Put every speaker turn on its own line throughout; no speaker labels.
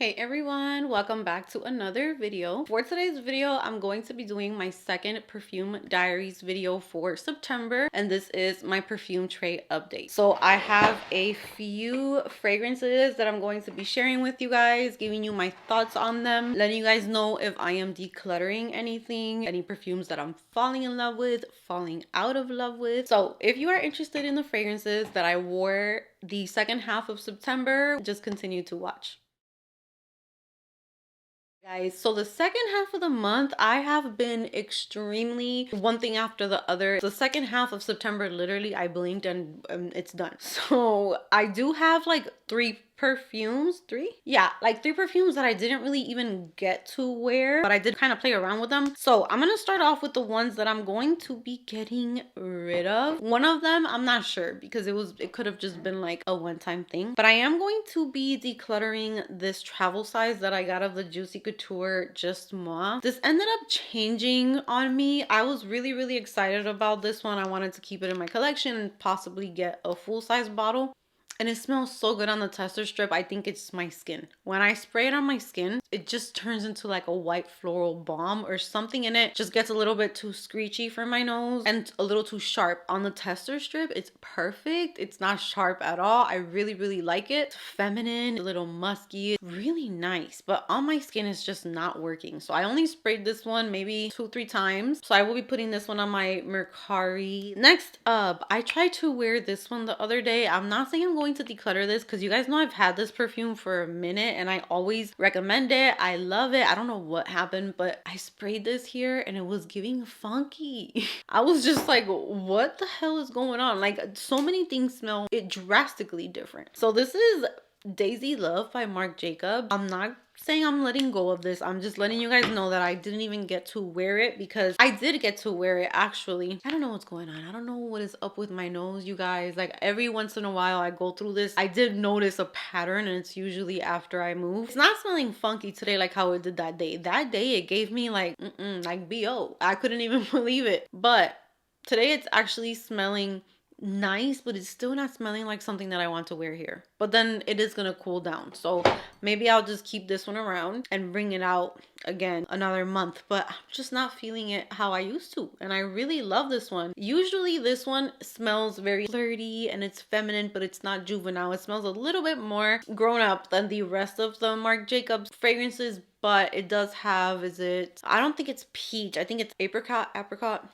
Hey everyone, welcome back to another video. For today's video, I'm going to be doing my second perfume diaries video for September, and this is my perfume tray update. So I have a few fragrances that I'm going to be sharing with you guys, giving you my thoughts on them, letting you guys know if I am decluttering anything, any perfumes that I'm falling in love with, falling out of love with. So if you are interested in the fragrances that I wore the second half of September, just continue to watch. Guys, so the second half of the month, I have been extremely one thing after the other. The second half of September, literally, I blinked and it's done. So I do have like three perfumes, like three perfumes that I didn't really even get to wear, but I did kind of play around with them. So I'm gonna start off with the ones that I'm going to be getting rid of. One of them, I'm not sure because it could have just been like a one-time thing, but I am going to be decluttering this travel size that I got of the Juicy Couture Just Moi. This ended up changing on me. I was really excited about this one. I wanted to keep it in my collection and possibly get a full-size bottle. And it smells so good on the tester strip. I think it's my skin. When I spray it on my skin, it just turns into like a white floral balm or something in it. Just gets a little bit too screechy for my nose and a little too sharp. On the tester strip, it's perfect. It's not sharp at all. I really like it. It's feminine, a little musky, really nice. But on my skin, it's just not working. So I only sprayed this one maybe 2-3 times. So I will be putting this one on my MERCARI. Next up, I tried to wear this one the other day. I'm not saying I'm going to declutter this because you guys know I've had this perfume for a minute and I always recommend it. I love it. I don't know what happened, but I sprayed this here and it was giving funky. I was just like, what the hell is going on? Like, so many things smell drastically different. So this is Daisy Love by Marc Jacob. I'm not saying I'm letting go of this. I'm just letting you guys know that I didn't even get to wear it because I did get to wear it actually. I don't know what's going on. I don't know what is up with my nose, you guys. Like every once in a while I go through this. I did notice a pattern and it's usually after I move. It's not smelling funky today like how it did that day. That day it gave me like, like BO. I couldn't even believe it. But today it's actually smelling nice, but it's still not smelling like something that I want to wear here. But then it is gonna cool down, so maybe I'll just keep this one around and bring it out again another month. But I'm just not feeling it how I used to, and I really love this one. Usually this one smells very flirty and it's feminine, but it's not juvenile. It smells a little bit more grown up than the rest of the Marc Jacobs fragrances, but it does have, I don't think it's peach. I think it's apricot.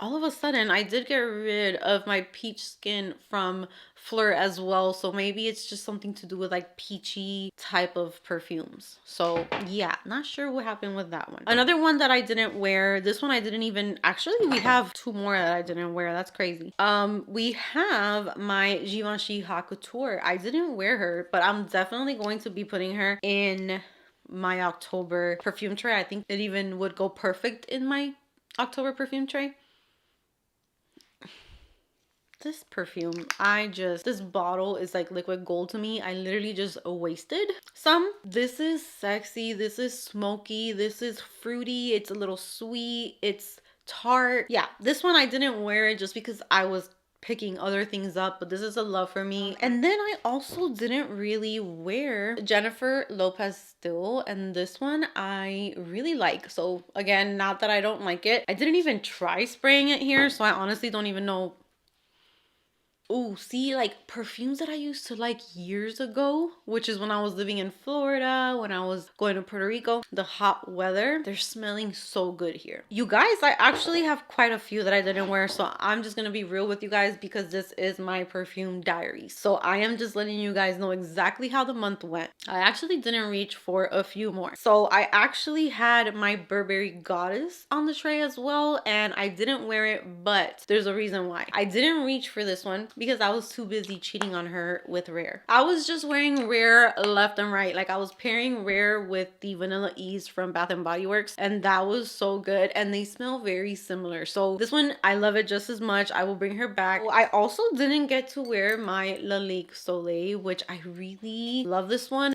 All of a sudden, I did get rid of my peach skin from Fleur as well. So maybe it's just something to do with like peachy type of perfumes. So yeah, not sure what happened with that one. Another one that I didn't wear, this one I didn't even, actually we have two more that I didn't wear. That's crazy. We have my Givenchy Haute Couture. I didn't wear her, but I'm definitely going to be putting her in my October perfume tray. I think it even would go perfect in my October perfume tray. This perfume, this bottle is like liquid gold to me. I literally just wasted some. This is sexy. This is smoky. This is fruity. It's a little sweet. It's tart. Yeah, this one I didn't wear it just because I was picking other things up, but this is a love for me. And then I also didn't really wear Jennifer Lopez Still, and this one I really like. So again, not that I don't like it. I didn't even try spraying it here, so I honestly don't even know. Oh, see, like perfumes that I used to like years ago, which is when I was living in Florida, when I was going to Puerto Rico, the hot weather, they're smelling so good here. You guys, I actually have quite a few that I didn't wear, so I'm just gonna be real with you guys because this is my perfume diaries. So I am just letting you guys know exactly how the month went. I actually didn't reach for a few more. So I actually had my Burberry Goddess on the tray as well, and I didn't wear it, but there's a reason why. I didn't reach for this one because I was too busy cheating on her with Rare. I was just wearing Rare left and right. Like I was pairing Rare with the Vanilla Ease from Bath and Body Works, and that was so good, and they smell very similar. So this one, I love it just as much. I will bring her back. I also didn't get to wear my Lalique Soleil, which I really love this one.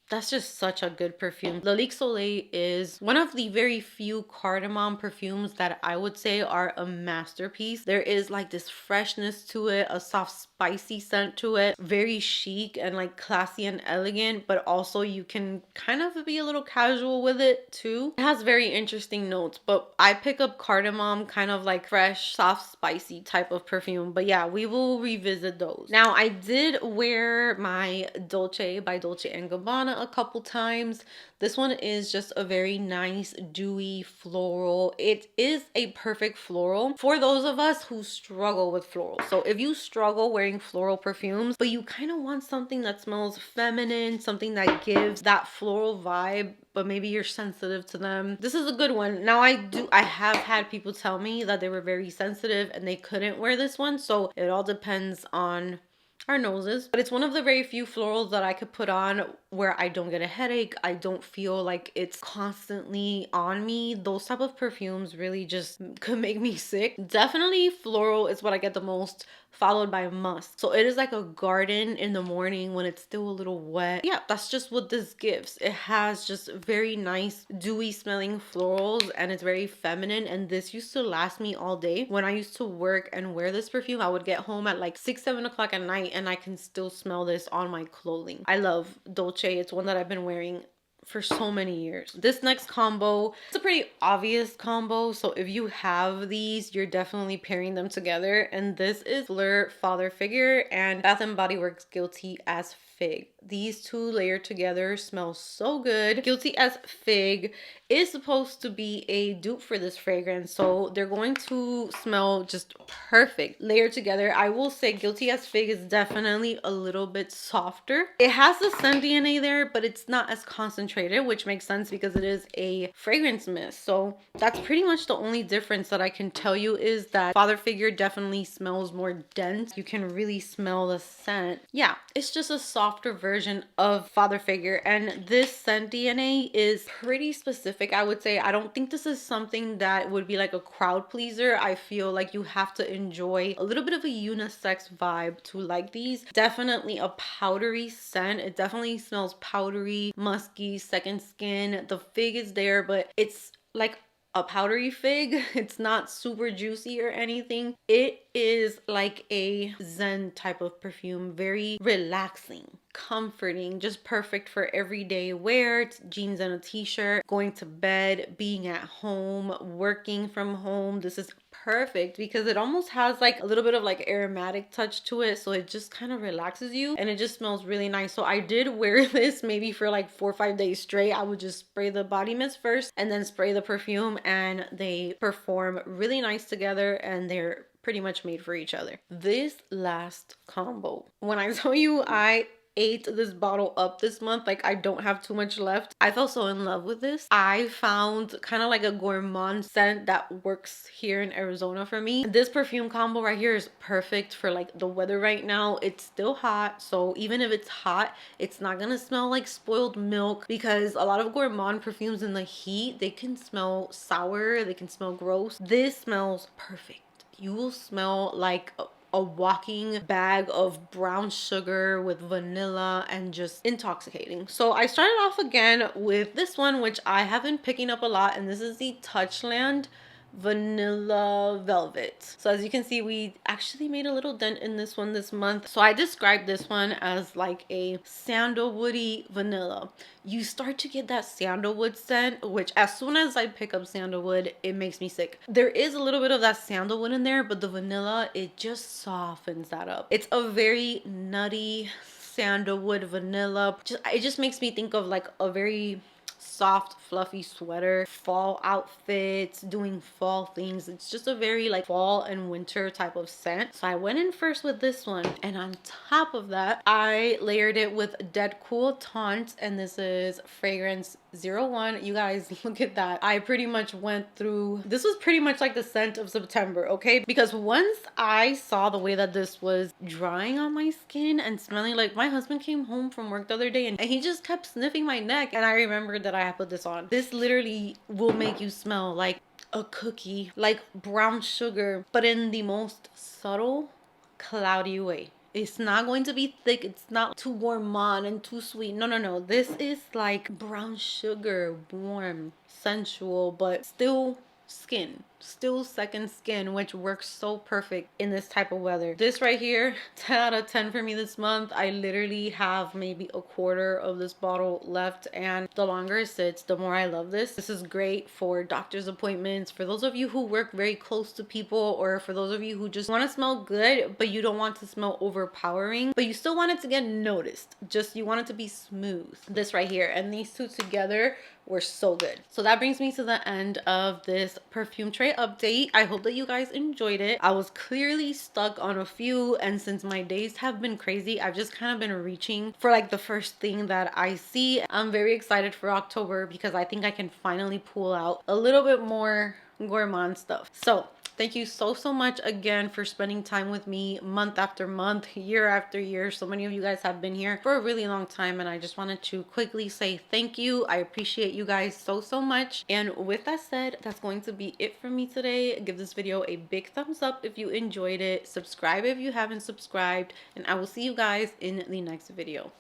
That's just such a good perfume. Lalique Soleil is one of the very few cardamom perfumes that I would say are a masterpiece. There is like this freshness to it, a soft spicy scent to it, very chic and like classy and elegant, but also you can kind of be a little casual with it too. It has very interesting notes, but I pick up cardamom, kind of like fresh, soft, spicy type of perfume. But yeah, we will revisit those. Now, I did wear my Dolce by Dolce & Gabbana a couple times. This one is just a very nice, dewy floral. It is a perfect floral for those of us who struggle with floral. So if you struggle wearing floral perfumes, but you kind of want something that smells feminine, something that gives that floral vibe, but maybe you're sensitive to them, this is a good one. Now, I have had people tell me that they were very sensitive and they couldn't wear this one. So it all depends on our noses, but it's one of the very few florals that I could put on where I don't get a headache. I don't feel like it's constantly on me. Those type of perfumes really just could make me sick. Definitely floral is what I get the most, followed by musk. So it is like a garden in the morning when it's still a little wet. Yeah, that's just what this gives. It has just very nice dewy smelling florals and it's very feminine, and this used to last me all day. When I used to work and wear this perfume, I would get home at like 6-7 o'clock at night and I can still smell this on my clothing. I love Dolce. It's one that I've been wearing for so many years. This next combo, it's a pretty obvious combo, so if you have these, you're definitely pairing them together, and this is Fleur Father Figure and Bath & Body Works Guilty as Fig. These two layered together smell so good. Guilty as Fig is supposed to be a dupe for this fragrance, so they're going to smell just perfect layered together. I will say Guilty as Fig is definitely a little bit softer. It has the scent DNA there, but it's not as concentrated, which makes sense because it is a fragrance mist. So that's pretty much the only difference that I can tell you, is that Father Figure definitely smells more dense. You can really smell the scent. Yeah, it's just a softer version of Father Figure, and this scent DNA is pretty specific, I would say. I don't think this is something that would be like a crowd pleaser. I feel like you have to enjoy a little bit of a unisex vibe to like these. Definitely a powdery scent. It definitely smells powdery, musky, second skin. The fig is there, but it's like a powdery fig. It's not super juicy or anything. It is like a zen type of perfume, very relaxing, comforting, just perfect for everyday wear. It's jeans and a t-shirt, going to bed, being at home, working from home. This is perfect because it almost has like a little bit of like aromatic touch to it, so it just kind of relaxes you and it just smells really nice. So I did wear this maybe for like 4 or 5 days straight. I would just spray the body mist first and then spray the perfume, and they perform really nice together and they're pretty much made for each other. This last combo, when I tell you I ate this bottle up this month, like I don't have too much left, I fell so in love with this. I found kind of like a gourmand scent that works here in Arizona for me. This perfume combo right here is perfect for like the weather right now. It's still hot, so even if it's hot, it's not gonna smell like spoiled milk, because a lot of gourmand perfumes in the heat, they can smell sour, they can smell gross. This smells perfect. You will smell like a walking bag of brown sugar with vanilla and just intoxicating. So I started off again with this one, which I have been picking up a lot, and this is the Touchland Vanilla Velvet. So as you can see, we actually made a little dent in this one this month. So I described this one as like a sandalwoody vanilla. You start to get that sandalwood scent, which as soon as I pick up sandalwood, it makes me sick. There is a little bit of that sandalwood in there, but the vanilla, it just softens that up. It's a very nutty sandalwood vanilla. It just makes me think of like a very soft fluffy sweater, fall outfits, doing fall things. It's just a very like fall and winter type of scent. So I went in first with this one, and on top of that I layered it with Dead Cool Taunt, and this is fragrance 01. You guys, look at that. I pretty much went through, this was pretty much like the scent of September, okay? Because once I saw the way that this was drying on my skin and smelling, like my husband came home from work the other day and he just kept sniffing my neck, and I remembered that I put this on. This literally will make you smell like a cookie, like brown sugar, but in the most subtle, cloudy way. It's not going to be thick. It's not too gourmand and too sweet. No, no, no. This is like brown sugar, warm, sensual, but still skin, still second skin, which works so perfect in this type of weather. This right here, 10 out of 10 for me this month. I literally have maybe a quarter of this bottle left, and the longer it sits, the more I love this. This is great for doctor's appointments, for those of you who work very close to people, or for those of you who just want to smell good but you don't want to smell overpowering, but you still want it to get noticed. Just you want it to be smooth. This right here and these two together were so good. So that brings me to the end of this perfume tray update. I hope that you guys enjoyed it. I was clearly stuck on a few, and since my days have been crazy, I've just kind of been reaching for like the first thing that I see. I'm very excited for October because I think I can finally pull out a little bit more gourmand stuff. So thank you so much again for spending time with me month after month, year after year. So many of you guys have been here for a really long time, and I just wanted to quickly say thank you. I appreciate you guys so much. And with that said, that's going to be it for me today. Give this video a big thumbs up if you enjoyed it. Subscribe if you haven't subscribed, and I will see you guys in the next video.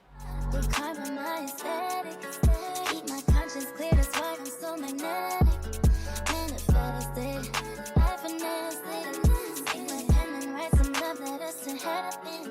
Happiness, take my pen and write some love letters to happiness.